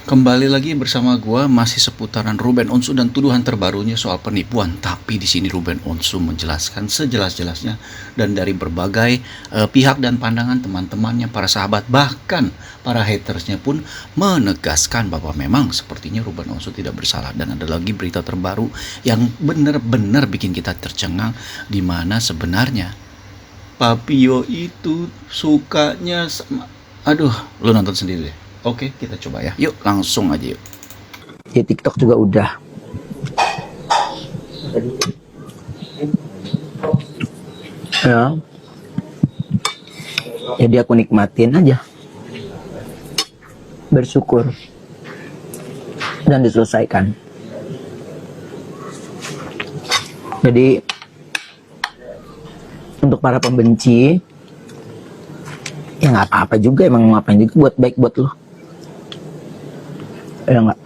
Kembali lagi bersama gua masih seputaran Ruben Onsu dan tuduhan terbarunya soal penipuan. Tapi di sini Ruben Onsu menjelaskan sejelas-jelasnya dan dari berbagai pihak dan pandangan teman-temannya, para sahabat, bahkan para hatersnya pun menegaskan bahwa memang sepertinya Ruben Onsu tidak bersalah. Dan ada lagi berita terbaru yang benar-benar bikin kita tercengang, di mana sebenarnya Papio itu sukanya sama... Aduh, lu nonton sendiri deh. Oke, kita coba ya. Yuk, langsung aja yuk. Di TikTok juga udah. Ya. Jadi aku nikmatin aja. Bersyukur. Dan diselesaikan. Jadi untuk para pembenci, ya nggak apa-apa juga, emang ngapain juga buat baik buat lo. Ya nggak.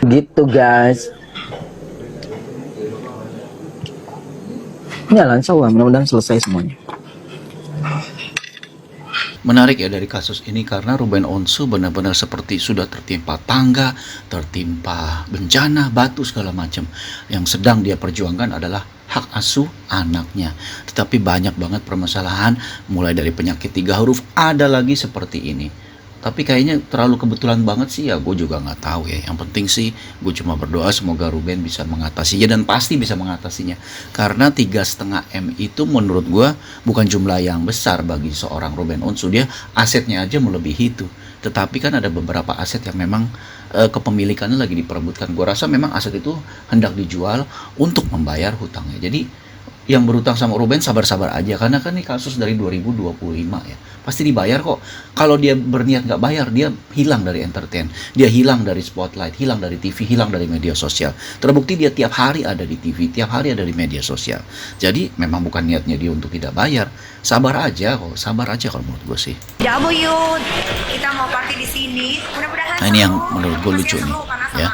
Gitu guys. Ya lancar lah, mudah-mudahan selesai semuanya. Menarik ya dari kasus ini karena Ruben Onsu benar-benar seperti sudah tertimpa tangga, tertimpa bencana, batu segala macam. Yang sedang dia perjuangkan adalah hak asuh anaknya. Tetapi banyak banget permasalahan, mulai dari penyakit 3 huruf, ada lagi seperti ini. Tapi kayaknya terlalu kebetulan banget sih ya, gue juga nggak tahu ya. Yang penting sih gue cuma berdoa semoga Ruben bisa mengatasinya dan pasti bisa mengatasinya. Karena 3,5 M itu menurut gue bukan jumlah yang besar bagi seorang Ruben Onsu. Dia asetnya aja melebihi itu. Tetapi kan ada beberapa aset yang memang kepemilikannya lagi diperebutkan. Gue rasa memang aset itu hendak dijual untuk membayar hutangnya. Jadi yang berutang sama Ruben sabar-sabar aja karena kan ini kasus dari 2025 ya, pasti dibayar kok. Kalau dia berniat nggak bayar, dia hilang dari entertain, dia hilang dari spotlight, hilang dari TV, hilang dari media sosial. Terbukti dia tiap hari ada di TV, tiap hari ada di media sosial. Jadi memang bukan niatnya dia untuk tidak bayar. Sabar aja kok, sabar aja kalau menurut gue sih. W, kita mau party di sini. Mudah-mudahan. Nah ini yang menurut gue lucu nih ya,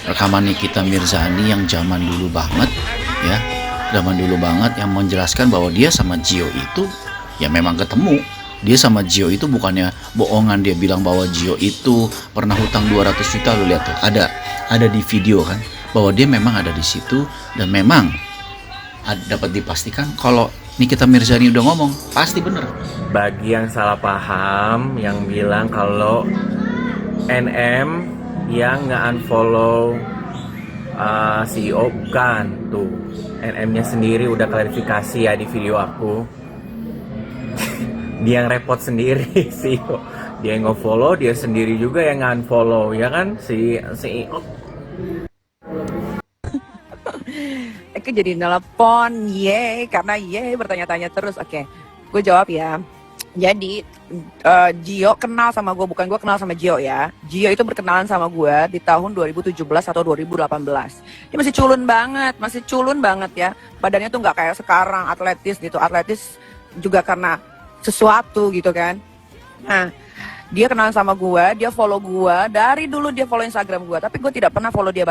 rekaman Nikita Mirzani yang zaman dulu banget ya, zaman dulu banget, yang menjelaskan bahwa dia sama Gio itu ya memang ketemu. Dia sama Gio itu bukannya bohongan, dia bilang bahwa Gio itu pernah hutang 200 juta. Lu lihat tuh, ada di video kan bahwa dia memang ada di situ dan memang dapat dipastikan kalau Nikita Mirzani udah ngomong pasti bener. Bagi yang salah paham, yang bilang kalau NM yang nge-unfollow CEO, bukan tuh. NM-nya sendiri udah klarifikasi ya di video aku. Dia yang repot sendiri CEO. Dia yang nge-follow, dia sendiri juga yang nge-unfollow, ya kan si CEO. Eke jadi nelpon, karena bertanya-tanya terus. Oke, gue jawab ya. Jadi Gio kenal sama gue, bukan gue kenal sama Gio ya. Gio itu berkenalan sama gue di tahun 2017 atau 2018. Dia masih culun banget ya. Badannya tuh nggak kayak sekarang atletis gitu. Atletis juga karena sesuatu gitu kan. Nah, dia kenalan sama gue, dia follow gue, dari dulu dia follow Instagram gue, tapi gue tidak pernah follow dia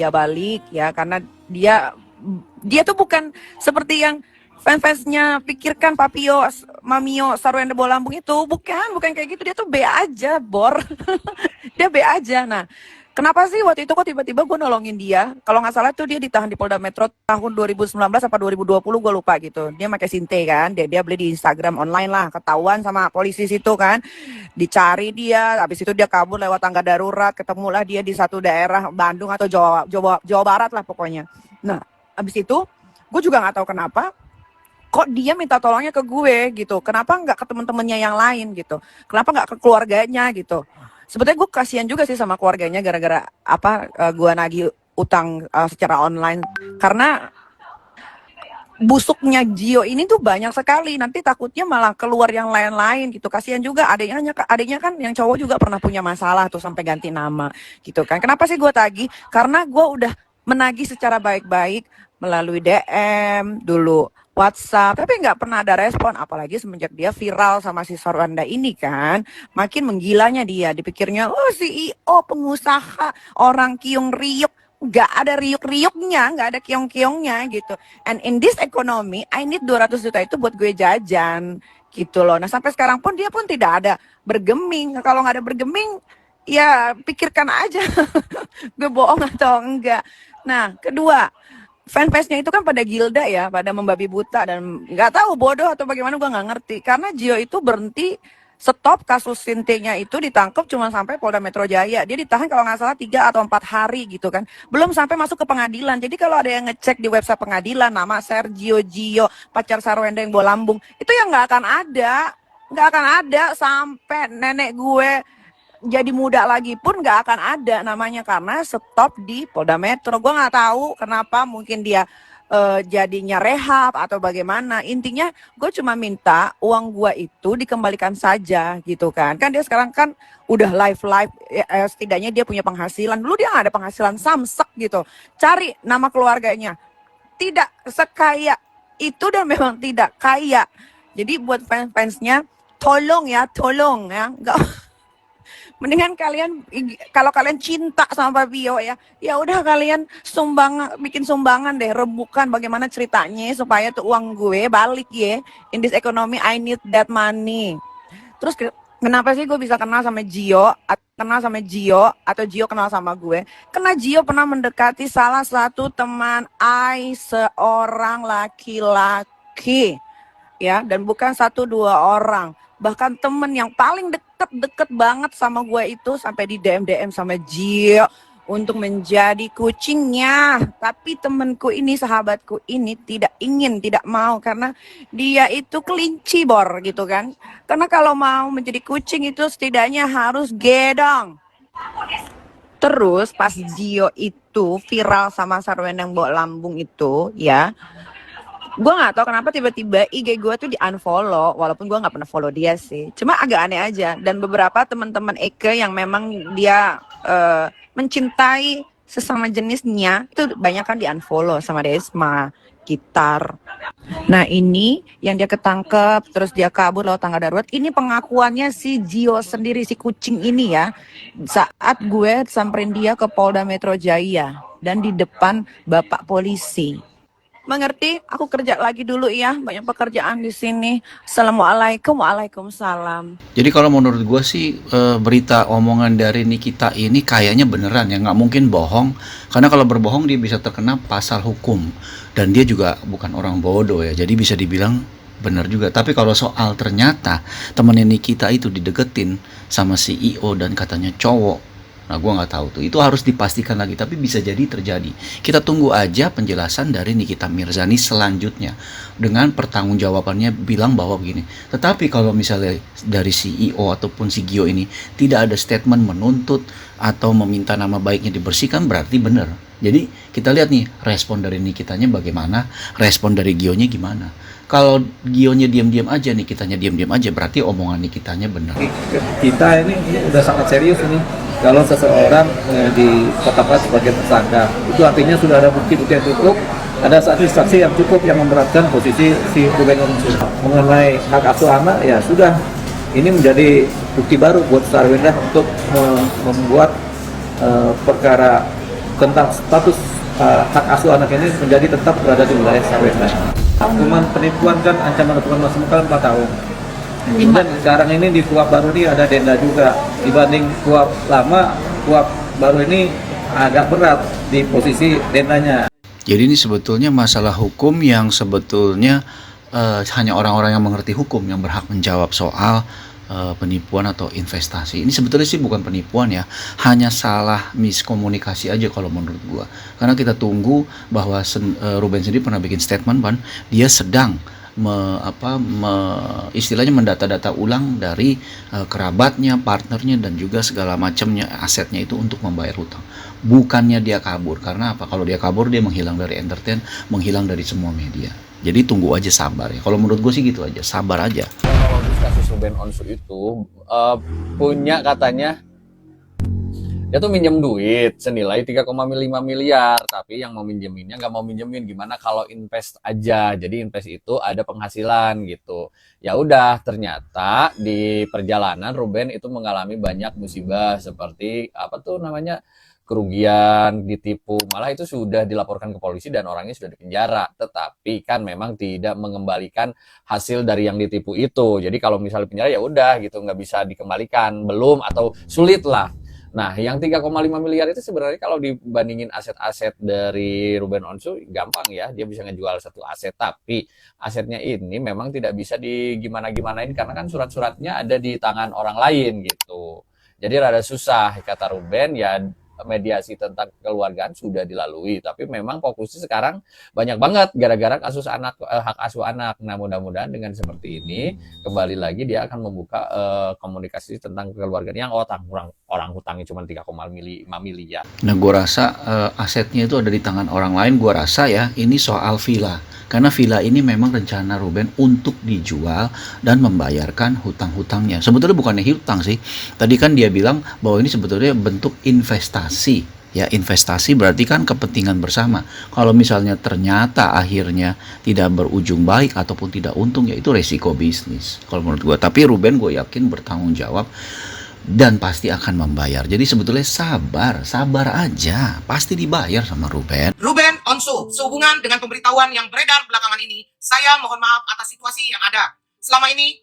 balik. Ya, karena dia tuh bukan seperti yang fans-fansnya pikirkan, Papio, Mamio, Sarwenda Bola Lampung itu. Bukan kayak gitu, dia tuh B aja, bor. Dia B aja. Nah, kenapa sih waktu itu kok tiba-tiba gue nolongin dia? Kalau nggak salah tuh dia ditahan di Polda Metro tahun 2019 apa 2020, gue lupa gitu. Dia pakai Sinte kan, dia beli di Instagram online lah, ketahuan sama polisi situ kan. Dicari dia, habis itu dia kabur lewat tangga darurat, ketemulah dia di satu daerah Bandung atau Jawa Barat lah pokoknya. Nah, habis itu gue juga nggak tahu kenapa kok dia minta tolongnya ke gue gitu. Kenapa nggak ke temen-temennya yang lain gitu? Kenapa nggak ke keluarganya gitu? Sebetulnya gue kasihan juga sih sama keluarganya gara-gara gue nagih utang secara online. Karena busuknya Gio ini tuh banyak sekali. Nanti takutnya malah keluar yang lain-lain gitu. Kasihan juga adiknya kan yang cowok juga pernah punya masalah tuh sampai ganti nama gitu kan. Kenapa sih gue tagih? Karena gue udah menagih secara baik-baik melalui DM dulu, WhatsApp, tapi nggak pernah ada respon. Apalagi semenjak dia viral sama si Sarwanda ini kan, makin menggilanya dia. Dipikirnya, oh CEO, pengusaha, orang Kiung Riuk, nggak ada riuk-riuknya, nggak ada kiong-kiongnya gitu. And in this economy, I need 200 juta itu buat gue jajan gitu loh. Nah sampai sekarang pun dia pun tidak ada bergeming. Kalau nggak ada bergeming, ya pikirkan aja gue bohong atau enggak. Nah kedua, fanbase-nya itu kan pada gilda ya, pada membabi buta dan nggak tahu bodoh atau bagaimana gue nggak ngerti. Karena Gio itu berhenti stop kasus Sintinya itu ditangkap cuma sampai Polda Metro Jaya. Dia ditahan kalau nggak salah 3 atau 4 hari gitu kan. Belum sampai masuk ke pengadilan. Jadi kalau ada yang ngecek di website pengadilan nama Sergio Gio, pacar Sarwenda yang Bolambung, itu yang nggak akan ada. Nggak akan ada sampai nenek gue jadi muda lagi pun nggak akan ada namanya karena stop di Polda Metro. Gue nggak tahu kenapa, mungkin dia jadinya rehab atau bagaimana. Intinya gue cuma minta uang gue itu dikembalikan saja gitu kan. Kan dia sekarang kan udah live setidaknya dia punya penghasilan. Dulu dia nggak ada penghasilan, samsek gitu. Cari nama keluarganya. Tidak sekaya itu dan memang tidak kaya. Jadi buat fans-fansnya tolong ya, nggak mendingan kalian kalau kalian cinta sama Fabio ya udah kalian bikin sumbangan deh, rembukan bagaimana ceritanya supaya tuh uang gue balik ya. In this economy I need that money. Terus kenapa sih gue bisa kenal sama Gio atau Gio kenal sama gue? Karena Gio pernah mendekati salah satu teman I, seorang laki-laki ya, dan bukan 1-2 orang. Bahkan temen yang paling deket banget sama gue itu sampai di DM sama Gio untuk menjadi kucingnya. Tapi temenku ini, sahabatku ini tidak mau karena dia itu kelinci bor gitu kan. Karena kalau mau menjadi kucing itu setidaknya harus gedong. Terus pas Gio itu viral sama Sarwendang Bolambung itu ya, gue nggak tahu kenapa tiba-tiba IG gue tuh di unfollow, walaupun gue nggak pernah follow dia sih. Cuma agak aneh aja. Dan beberapa teman-teman Eke yang memang dia mencintai sesama jenisnya itu banyak kan di unfollow sama Desma, Gitar. Nah ini yang dia ketangkep terus dia kabur lewat tangga darurat. Ini pengakuannya si Gio sendiri, si kucing ini ya, saat gue samperin dia ke Polda Metro Jaya dan di depan bapak polisi. Mengerti? Aku kerja lagi dulu ya, banyak pekerjaan di sini. Assalamualaikum, waalaikumsalam. Jadi kalau menurut gue sih berita omongan dari Nikita ini kayaknya beneran ya, nggak mungkin bohong. Karena kalau berbohong dia bisa terkena pasal hukum. Dan dia juga bukan orang bodoh ya, jadi bisa dibilang bener juga. Tapi kalau soal ternyata temennya Nikita itu dideketin sama CEO dan katanya cowok, nah gue nggak tahu tuh, itu harus dipastikan lagi, tapi bisa jadi terjadi. Kita tunggu aja penjelasan dari Nikita Mirzani selanjutnya dengan pertanggungjawabannya bilang bahwa begini. Tetapi kalau misalnya dari CEO ataupun si Gio ini tidak ada statement menuntut atau meminta nama baiknya dibersihkan, berarti benar. Jadi kita lihat nih respon dari Nikitanya bagaimana, respon dari Gionya gimana. Kalau Gionya diam-diam aja, Nikitanya diam-diam aja, berarti omongan Nikitanya benar. Kita ini udah sangat serius ini. Kalau seseorang ditetapkan sebagai tersangka, itu artinya sudah ada bukti-bukti yang cukup, ada saksi-saksi yang cukup yang memberatkan posisi si Ruben Onsu. Mengenai hak asuh anak, ya sudah, ini menjadi bukti baru buat Sarwenda untuk membuat perkara tentang status hak asuh anak ini menjadi tetap berada di wilayah Sarwenda. Hukuman penipuan kan ancaman hukuman maksimal 4 tahun. Dan sekarang ini di kuap baru ini ada denda juga. Dibanding kuap lama, kuap baru ini agak berat di posisi dendanya. Jadi ini sebetulnya masalah hukum yang sebetulnya hanya orang-orang yang mengerti hukum yang berhak menjawab soal penipuan atau investasi. Ini sebetulnya sih bukan penipuan ya, hanya salah miskomunikasi aja kalau menurut gua. Karena kita tunggu bahwa Ruben sendiri pernah bikin statement kan, dia sedang istilahnya mendata-data ulang dari kerabatnya, partnernya dan juga segala macamnya asetnya itu untuk membayar hutang. Bukannya dia kabur, karena apa? Kalau dia kabur dia menghilang dari entertain, menghilang dari semua media. Jadi tunggu aja, sabar ya. Kalau menurut gue sih gitu aja, sabar aja. Kronologis kasus Ruben Onsu itu punya katanya dia tuh minjem duit senilai 3,5 miliar, tapi yang mau minjeminnya nggak mau minjemin. Gimana kalau invest aja? Jadi invest itu ada penghasilan gitu. Ya udah, ternyata di perjalanan Ruben itu mengalami banyak musibah seperti apa tuh namanya, kerugian, ditipu, malah itu sudah dilaporkan ke polisi dan orangnya sudah dipenjara. Tetapi kan memang tidak mengembalikan hasil dari yang ditipu itu. Jadi kalau misalnya penjara ya udah gitu, nggak bisa dikembalikan, belum atau sulit lah. Nah, yang 3,5 miliar itu sebenarnya kalau dibandingin aset-aset dari Ruben Onsu gampang ya, dia bisa ngejual satu aset, tapi asetnya ini memang tidak bisa digimana-gimanain karena kan surat-suratnya ada di tangan orang lain gitu. Jadi rada susah kata Ruben ya, mediasi tentang kekeluargaan sudah dilalui, tapi memang fokusnya sekarang banyak banget gara-gara kasus anak, hak asuh anak. Nah, mudah-mudahan dengan seperti ini kembali lagi dia akan membuka komunikasi tentang kekeluargaan yang orang hutangnya cuma 3,5 miliar. Nah, gua rasa asetnya itu ada di tangan orang lain. Gua rasa ya ini soal villa. Karena villa ini memang rencana Ruben untuk dijual dan membayarkan hutang-hutangnya. Sebetulnya bukannya hutang sih. Tadi kan dia bilang bahwa ini sebetulnya bentuk investasi. Ya, investasi berarti kan kepentingan bersama. Kalau misalnya ternyata akhirnya tidak berujung baik ataupun tidak untung, ya itu resiko bisnis. Kalau menurut gue. Tapi Ruben gue yakin bertanggung jawab dan pasti akan membayar. Jadi sebetulnya sabar aja. Pasti dibayar sama Ruben. Ruben Onsu, sehubungan dengan pemberitahuan yang beredar belakangan ini, saya mohon maaf atas situasi yang ada. Selama ini,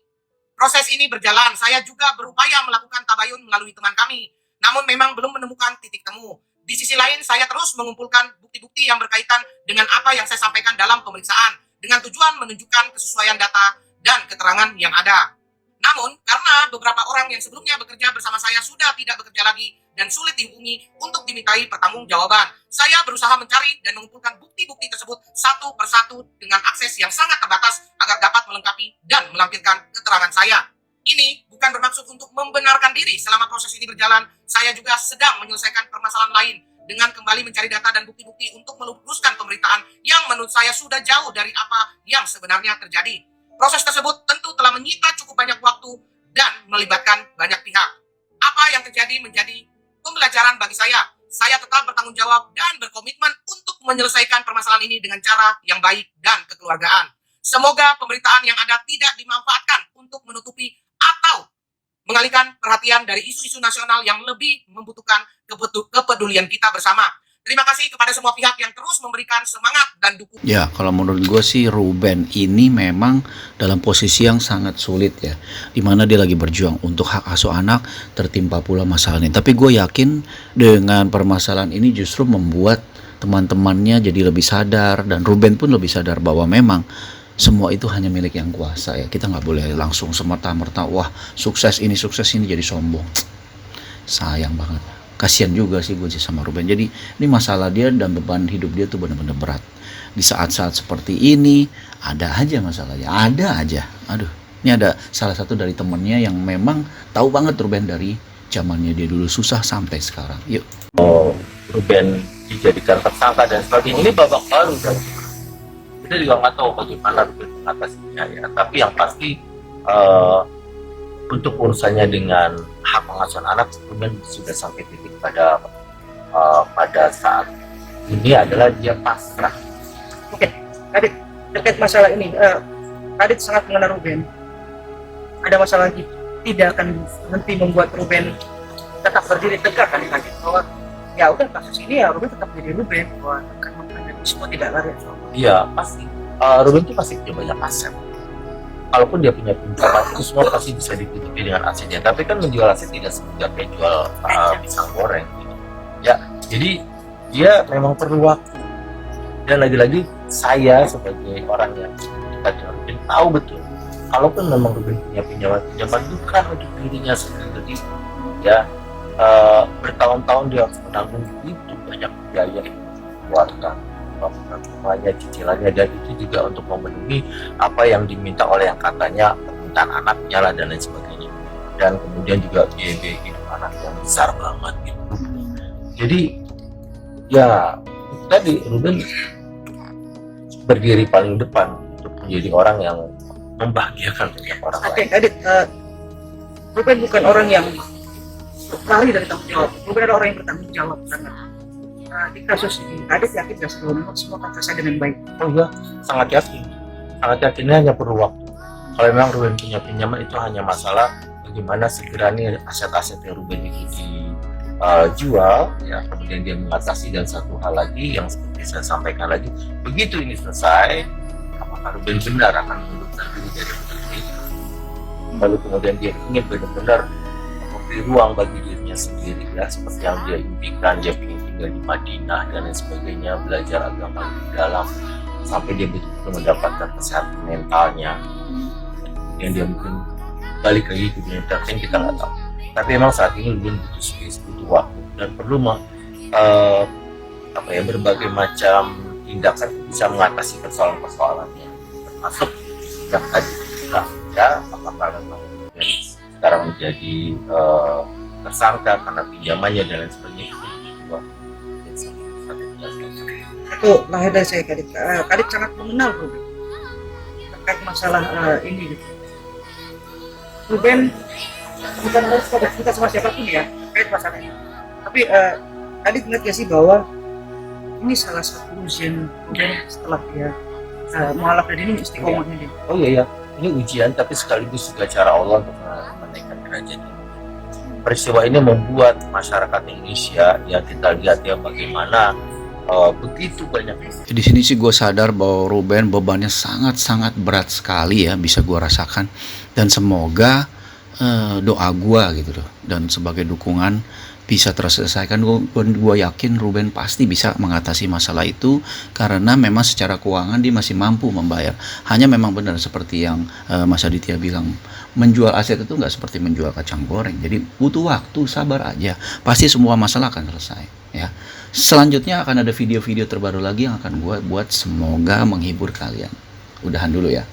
proses ini berjalan. Saya juga berupaya melakukan tabayun melalui teman kami. Namun memang belum menemukan titik temu. Di sisi lain, saya terus mengumpulkan bukti-bukti yang berkaitan dengan apa yang saya sampaikan dalam pemeriksaan, dengan tujuan menunjukkan kesesuaian data dan keterangan yang ada. Namun, karena beberapa orang yang sebelumnya bekerja bersama saya sudah tidak bekerja lagi dan sulit dihubungi untuk dimintai pertanggungjawaban, saya berusaha mencari dan mengumpulkan bukti-bukti tersebut satu persatu dengan akses yang sangat terbatas agar dapat melengkapi dan melampirkan keterangan saya. Ini bukan bermaksud untuk membenarkan diri. Selama proses ini berjalan, saya juga sedang menyelesaikan permasalahan lain dengan kembali mencari data dan bukti-bukti untuk meluruskan pemberitaan yang menurut saya sudah jauh dari apa yang sebenarnya terjadi. Proses tersebut tentu telah menyita cukup banyak waktu dan melibatkan banyak pihak. Apa yang terjadi menjadi pembelajaran bagi saya. Saya tetap bertanggung jawab dan berkomitmen untuk menyelesaikan permasalahan ini dengan cara yang baik dan kekeluargaan. Semoga pemberitaan yang ada tidak dimanfaatkan untuk menutupi atau mengalihkan perhatian dari isu-isu nasional yang lebih membutuhkan kepedulian kita bersama. Terima kasih kepada semua pihak yang terus memberikan semangat dan dukungan. Ya, kalau menurut gue sih Ruben ini memang dalam posisi yang sangat sulit ya. Dimana dia lagi berjuang untuk hak asuh anak, tertimpa pula masalah ini. Tapi gue yakin dengan permasalahan ini justru membuat teman-temannya jadi lebih sadar. Dan Ruben pun lebih sadar bahwa memang semua itu hanya milik yang kuasa ya. Kita nggak boleh langsung semerta-merta, wah sukses ini jadi sombong. Sayang banget. Kasian juga sih gue sama Ruben. Jadi ini masalah dia dan beban hidup dia tuh benar-benar berat. Di saat-saat seperti ini ada aja masalahnya, ada aja. Aduh, ini ada salah satu dari temennya yang memang tahu banget Ruben dari zamannya dia dulu susah sampai sekarang. Yuk. Ruben dijadikan tersangka dan sebagainya, ini babak baru kan. Kita juga nggak tahu bagaimana Ruben mengatasinya ya. Tapi yang pasti untuk urusannya dengan hak pengasuhan anak, Ruben sudah sampai titik pada saat ini adalah dia pasrah. Oke, Adit, terkait masalah ini, Adit sangat mengenal Ruben. Ada masalah lagi, tidak akan berhenti membuat Ruben tetap berdiri tegak kan Adit, bahwa ya udah kasus ini ya Ruben tetap jadi Ruben, bahwa akan menghadapi semua tidak lari. Iya pasti, Ruben itu pasti punya banyak aset. Kalaupun dia punya pinjaman itu semua pasti bisa ditutupi dengan asetnya. Tapi kan menjual aset tidak semudah kayak jual pisang goreng gitu. Ya, jadi dia memang perlu waktu. Dan lagi-lagi saya sebagai orang yang dekat dengan Ruben tahu betul. Kalaupun memang Ruben punya pinjaman bukan untuk dirinya sendiri. Ya, bertahun-tahun dia harus menanggung itu banyak biaya keluarga. Rumahnya, cicilannya, dan itu juga untuk memenuhi apa yang diminta oleh yang katanya permintaan anaknya lah dan lain sebagainya, dan kemudian juga biaya hidup anak yang besar banget gitu. Jadi ya tadi Ruben berdiri paling depan untuk menjadi orang yang membahagiakan banyak orang lain. Oke, Adit, Ruben bukan orang yang lari dari tanggung jawab. Ruben adalah orang yang bertanggung jawab karena di kasus ini, Adit yakin gak semua akan selesai dengan baik? Oh iya, sangat yakin. Sangat yakin, ini hanya perlu waktu. Kalau memang Ruben punya pinjaman, itu hanya masalah bagaimana segera nih aset-aset yang Ruben itu jual, ya kemudian dia mengatasi. Dan satu hal lagi yang seperti saya sampaikan lagi, begitu ini selesai, apakah Ruben benar akan mengundurkan diri dari menteri, lalu kemudian dia ingin benar-benar memberi ruang bagi dirinya sendiri, ya seperti yang dia impikan, dia ingin tinggal di Madinah dan lain sebagainya, belajar agama lebih dalam sampai dia betul-betul mendapatkan kesehatan mentalnya, yang dia mungkin balik lagi ke dunia entertain, kita nggak tahu. Tapi memang saat ini Ruben butuh space, butuh waktu, dan perlu berbagai macam tindakan bisa mengatasi persoalan-persoalannya, termasuk yang tadi kita ya, apakah memang sekarang menjadi tersangka karena pinjamannya dan lain sebagainya. Itu lahir dari saya Kadit. Kadit sangat mengenal Ruben terkait masalah ini gitu. Ruben bukan kita sama siapapun ya terkait masalah ini. Tapi Kadit ingat ya sih bahwa ini salah satu ujian Ruben setelah dia mualaf dan ini istiqomahnya dia. Oh iya ya, ini ujian tapi sekaligus juga cara Allah untuk menaikkan derajat ini. Peristiwa ini membuat masyarakat Indonesia yang kita lihat ya bagaimana begitu banyak. Di sini sih gue sadar bahwa Ruben bebannya sangat-sangat berat sekali ya, bisa gue rasakan. Dan semoga doa gue gitu loh, dan sebagai dukungan bisa terselesaikan. Gue yakin Ruben pasti bisa mengatasi masalah itu, karena memang secara keuangan dia masih mampu membayar. Hanya memang benar seperti yang Mas Aditya bilang, menjual aset itu nggak seperti menjual kacang goreng. Jadi butuh waktu, sabar aja. Pasti semua masalah akan selesai ya. Selanjutnya akan ada video-video terbaru lagi yang akan gue buat, semoga menghibur kalian. Udahan dulu ya.